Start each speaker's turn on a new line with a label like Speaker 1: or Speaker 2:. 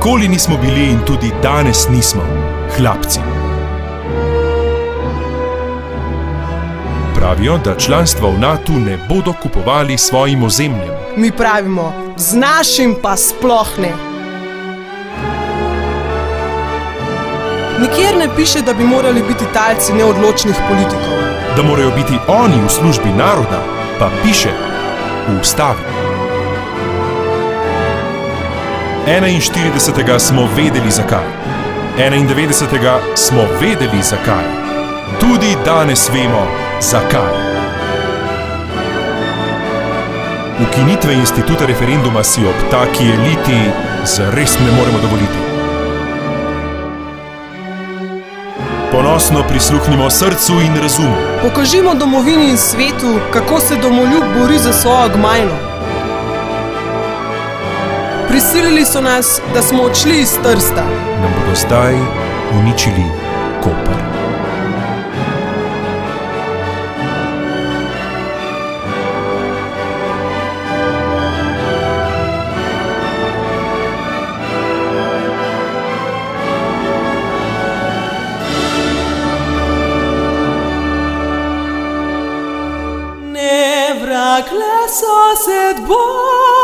Speaker 1: Nikoli nismo bili in tudi danes nismo hlapci. Pravijo, da članstva v NATO ne bodo kupovali svojim ozemljem.
Speaker 2: Mi pravimo, z našim pa sploh ne. Nikjer ne piše, da bi morali biti talci neodločnih politikov.
Speaker 1: Da morajo biti oni v službi naroda, pa piše v ustavi. 41. smo vedeli zakaj. 91. smo vedeli zakaj. Tudi danes vemo zakaj. Ukinitve instituta referenduma si ob taki eliti zares ne moremo dovoliti. Ponosno prisluhnimo srcu in razumu.
Speaker 2: Pokažimo domovini in svetu, kako se domoljub bori za svojo gmajno. Prisilili so nas, da smo odšli iz Trsta.
Speaker 1: Nam bodo zdaj uničili Koper.
Speaker 2: Vrag le sosed bo.